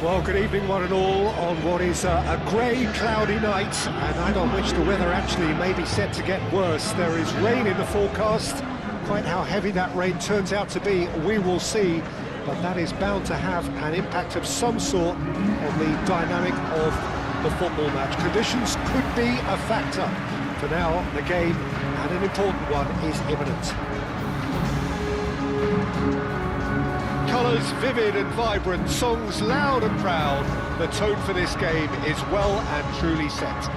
Well, good evening one and all on what is a grey, cloudy night, a night on which the weather actually may be set to get worse. There is rain in the forecast. Quite how heavy that rain turns out to be, we will see, but that is bound to have an impact of some sort on the dynamic of the football match. Conditions could be a factor. For now, the game, and an important one, is imminent. Colours vivid and vibrant, songs loud and proud. The tone for this game is well and truly set.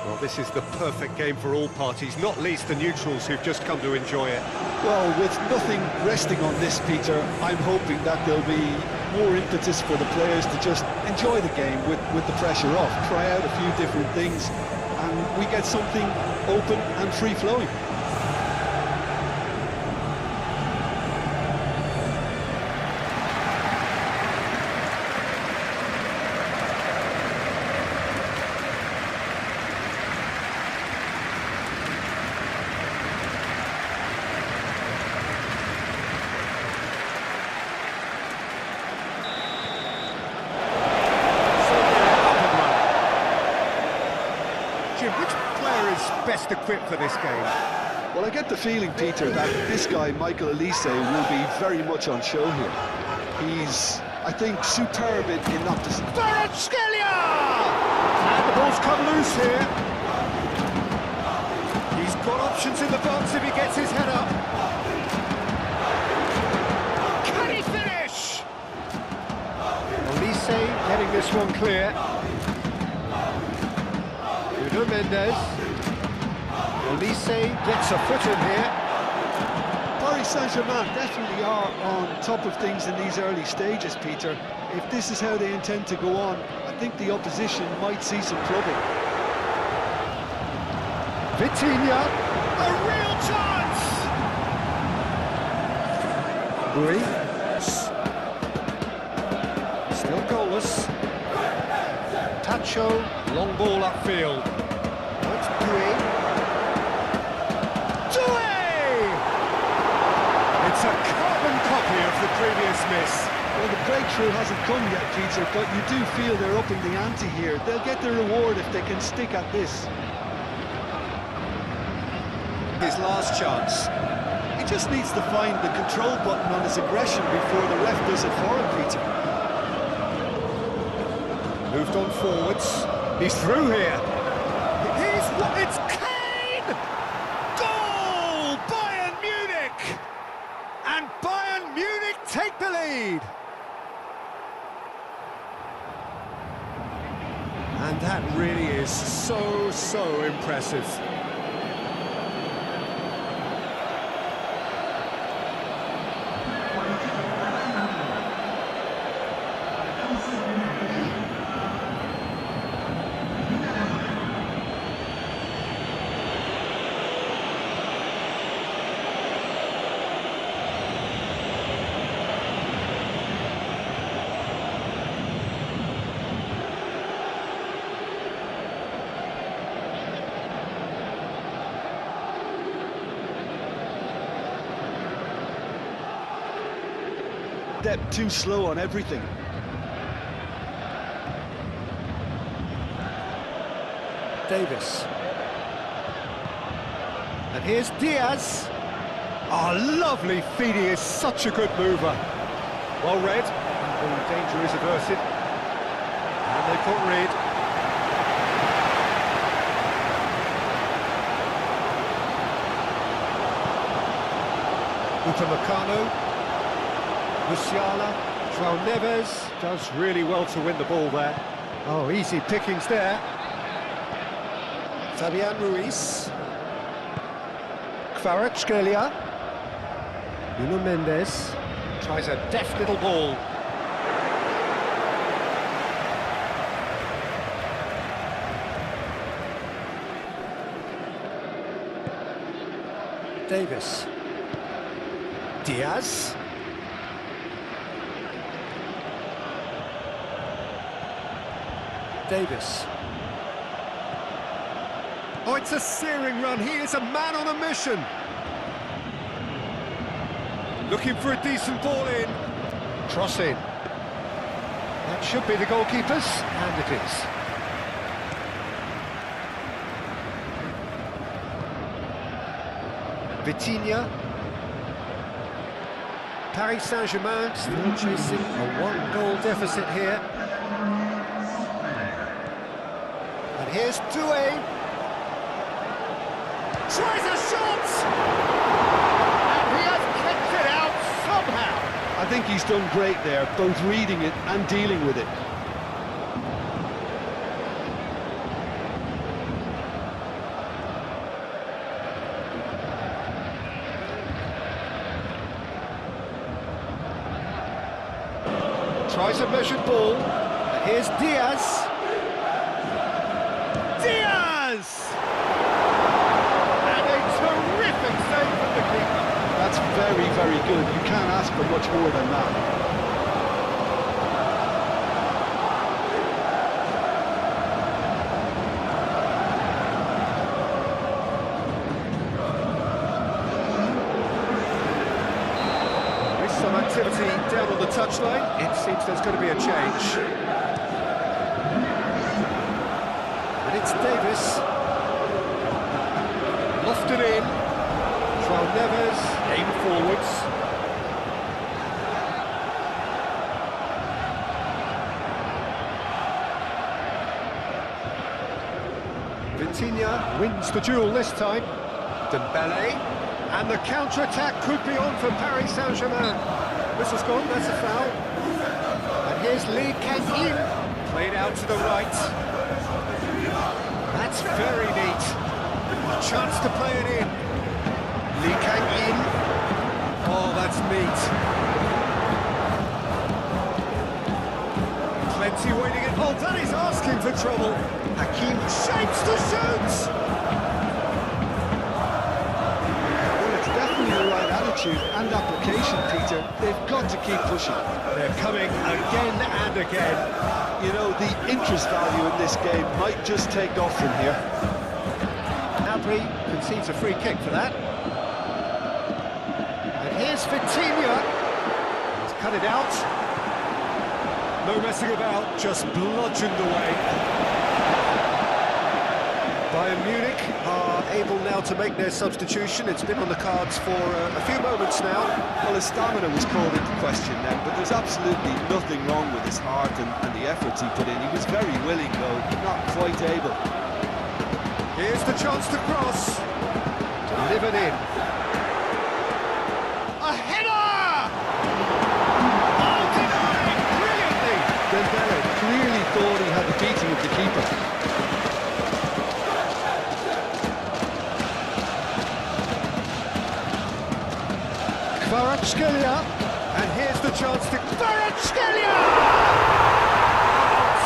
Well, this is the perfect game for all parties, not least the neutrals who've just come to enjoy it. Well, with nothing resting on this, Peter, I'm hoping that there'll be more impetus for the players to just enjoy the game with the pressure off, try out a few different things, and we get something open and free-flowing. Which player is best equipped for this game? Well, I get the feeling, Peter, that this guy, Michael Olise, will be very much on show here. He's, I think, superb in that position. Kvaratskhelia! And the ball's come loose here. He's got options in the box if he gets his head up. Can he finish? Olise getting this one clear. Mendes. Olise gets a foot in here. Paris Saint-Germain definitely are on top of things in these early stages, Peter. If this is how they intend to go on, I think the opposition might see some trouble. Vitinha, a real chance! Bui. Still goalless. Tacho, long ball upfield. It's a carbon copy of the previous miss. Well, the breakthrough hasn't come yet, Peter, but you do feel they're upping the ante here. They'll get their reward if they can stick at this. His last chance. He just needs to find the control button on his aggression before the ref does it for him, Peter. Moved on forwards. He's through here. It's Kane! Goal! Bayern Munich! And Bayern Munich take the lead! And that really is so impressive. Step too slow on everything. Davis. And here's Diaz. Oh, lovely feed, he is such a good mover. Well read. The danger is averted. And they put Reed. Upamecano. Musiala, João Neves does really well to win the ball there. Oh, easy pickings there. Fabian Ruiz. Kvaratskhelia. Nuno Mendes tries a deft little ball. Davis. Diaz. Davis. Oh, it's a searing run. He is a man on a mission. Looking for a decent ball in. Cross in. That should be the goalkeeper's, and it is. Vitinha. Paris Saint-Germain still chasing a one-goal deficit here. And here's Doué. Tries a shot! And he has kept it out somehow. I think he's done great there, both reading it and dealing with it. Tries a measured ball. Here's Diaz. Diaz! And a terrific save from the keeper. That's very, very good. You can't ask for much more than that. Some activity down on the touchline. It seems there's going to be a change. And it's Davis. Lofted in. João Neves aim forwards. Vitinha wins the duel this time. Dembele. And the counter-attack could be on for Paris Saint-Germain. Whistle's gone, that's a foul. And here's Lee Kang-in, played out to the right. That's very neat. A chance to play it in. Lee Kang-in. Oh, that's neat. Plenty waiting in. Oh, that is asking for trouble. Hakim shapes to shoot. And application, Peter. They've got to keep pushing. They're coming again and again. You know, the interest value in this game might just take off from here. Napoli concedes a free kick for that. And here's Vitinha. He's cut it out. No messing about, just bludgeoned away. Bayern Munich are able now to make their substitution. It's been on the cards for a few moments now. Well, his stamina was called into question then, but there's absolutely nothing wrong with his heart and the efforts he put in. He was very willing, though, but not quite able. Here's the chance to cross. Delivered in. A header! Oh, denied brilliantly! Dembele clearly thought he had the beating of the keeper. Kvaratskhelia, and here's the chance to Kvaratskhelia! Oh,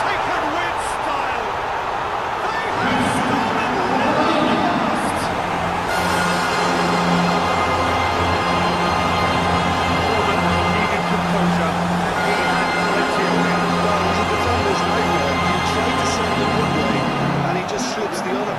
taken with style. They have stolen last. Robert needed composure, and he had plenty of it. Well, the defender's nightmare. He tried to send him one way, and he just slips the other.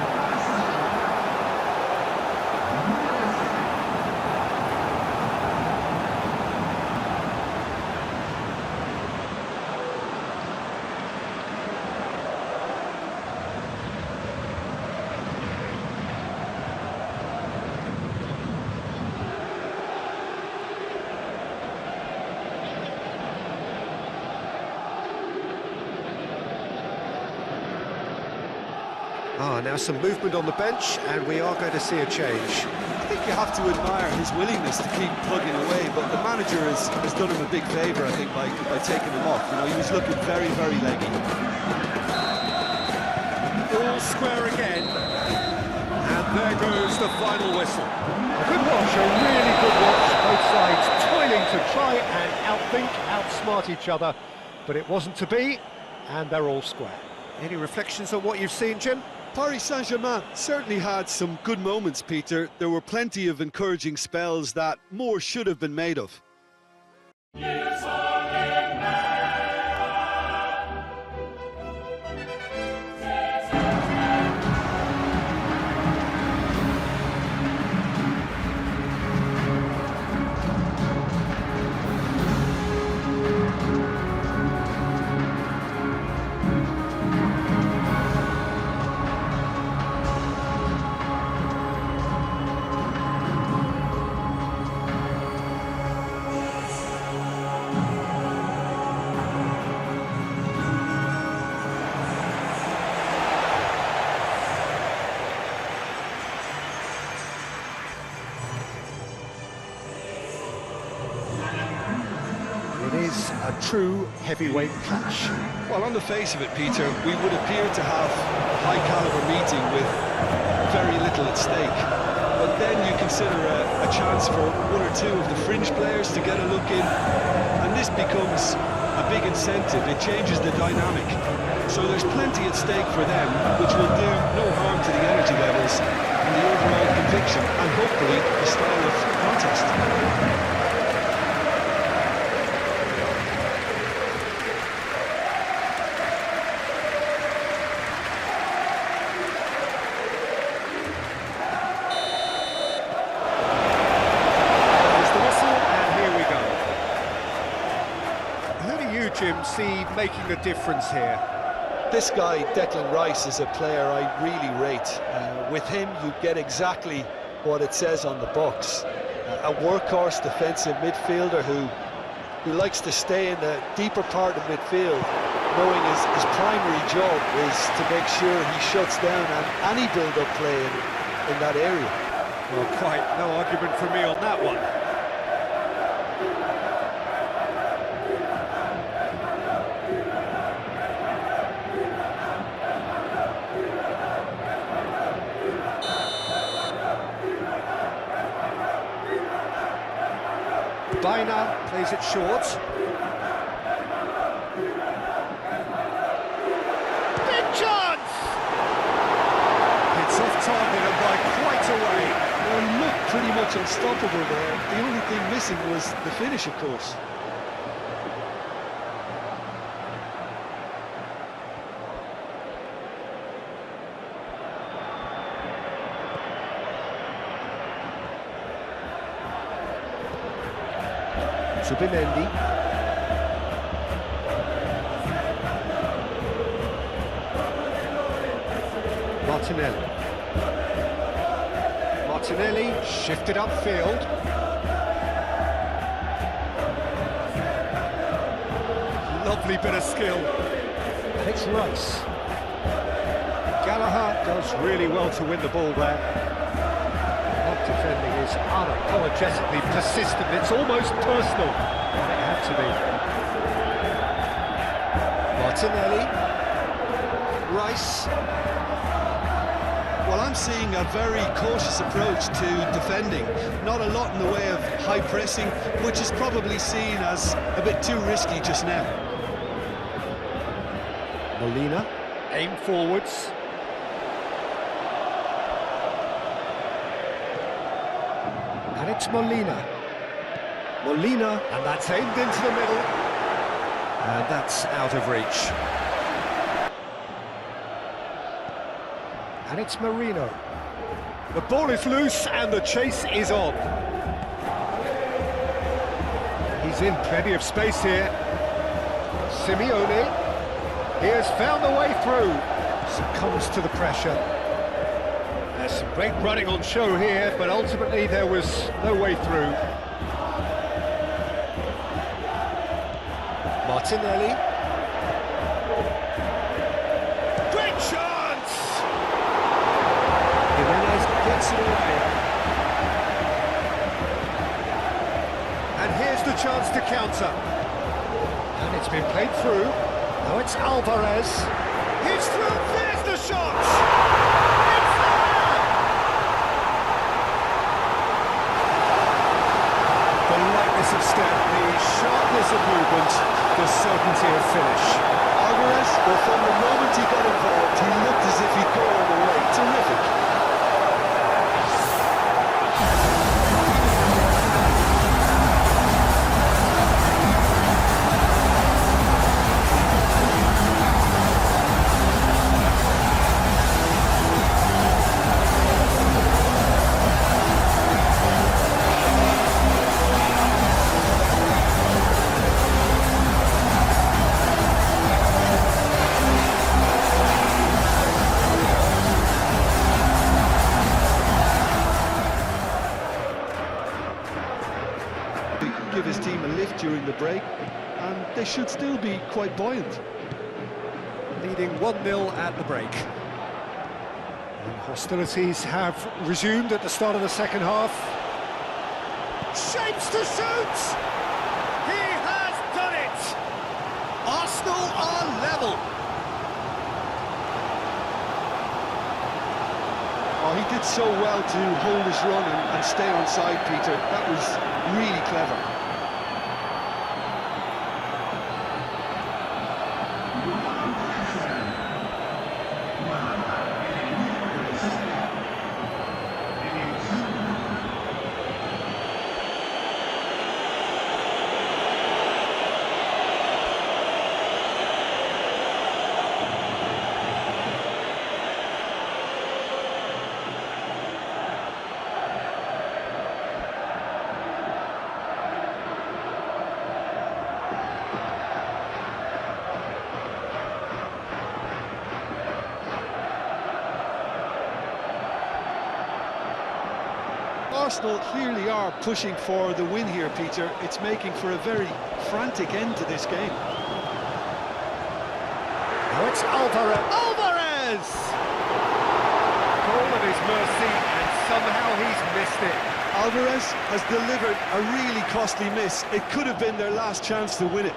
Now some movement on the bench, and we are going to see a change. I think you have to admire his willingness to keep plugging away, but the manager has done him a big favour, I think, by taking him off. You know, he was looking very, very leggy. All square again, and there goes the final whistle. A good watch, a really good watch. Both sides toiling to try and outthink, outsmart each other, but it wasn't to be, and they're all square. Any reflections on what you've seen, Jim? Paris Saint-Germain certainly had some good moments, Peter. There were plenty of encouraging spells that more should have been made of. It is a true heavyweight clash. Well, on the face of it, Peter, we would appear to have a high-caliber meeting with very little at stake. But then you consider a chance for one or two of the fringe players to get a look in, and this becomes a big incentive. It changes the dynamic. So there's plenty at stake for them, which will do no harm to the energy levels and the overall conviction, and hopefully the style of contest. Jim, see making a difference here? This guy, Declan Rice, is a player I really rate. With him, you get exactly what it says on the box. A workhorse defensive midfielder who likes to stay in the deeper part of midfield, knowing his primary job is to make sure he shuts down any build-up play in that area. Well, quite no argument from me on that one. Baina plays it short. Big chance! It's off target and by quite a way. Well, he looked pretty much unstoppable there. The only thing missing was the finish, of course. Subimendi. Martinelli shifted upfield. Lovely bit of skill. And it's Rice. Gallagher does really well to win the ball there. Defending is unapologetically persistent. It's almost personal. And it had to be. Martinelli. Rice. Well, I'm seeing a very cautious approach to defending. Not a lot in the way of high pressing, which is probably seen as a bit too risky just now. Molina. Aim forwards. And it's Molina, and that's aimed into the middle, and that's out of reach. And it's Marino. The ball is loose, and the chase is on. He's in plenty of space here. Simeone, he has found the way through, succumbs to the pressure. There's some great running on show here, but ultimately there was no way through. Martinelli. Great chance! Jimenez gets it away. And here's the chance to counter. And it's been played through. Now it's Alvarez. He's through, there's the shot! Of step, the sharpness of movement, the certainty of finish. Alvarez, well, from the moment he got involved, he looked as if he'd go all the way. terrific. Give his team a lift during the break, and they should still be quite buoyant. Leading 1-0 at the break. And hostilities have resumed at the start of the second half. Shapes to suit! He has done it! Arsenal are level. Oh, he did so well to hold his run and stay on side, Peter. That was really clever. Arsenal clearly are pushing for the win here, Peter. It's making for a very frantic end to this game. Now it's Alvarez! Alvarez! Goal at his mercy, and somehow he's missed it. Alvarez has delivered a really costly miss. It could have been their last chance to win it.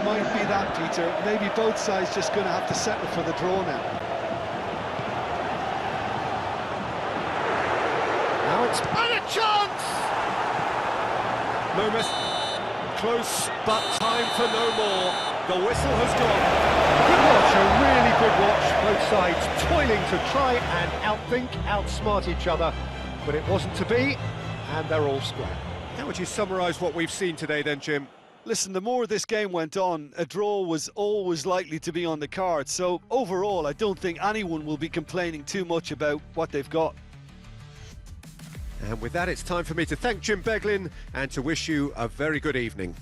Might be that, Peter. Maybe both sides just going to have to settle for the draw now. Now it's and a chance! No miss. Close, but time for no more. The whistle has gone. Good watch, a really good watch. Both sides toiling to try and outthink, outsmart each other. But it wasn't to be, and they're all square. How would you summarise what we've seen today then, Jim? Listen, the more this game went on, a draw was always likely to be on the cards. So overall, I don't think anyone will be complaining too much about what they've got. And with that, it's time for me to thank Jim Beglin and to wish you a very good evening.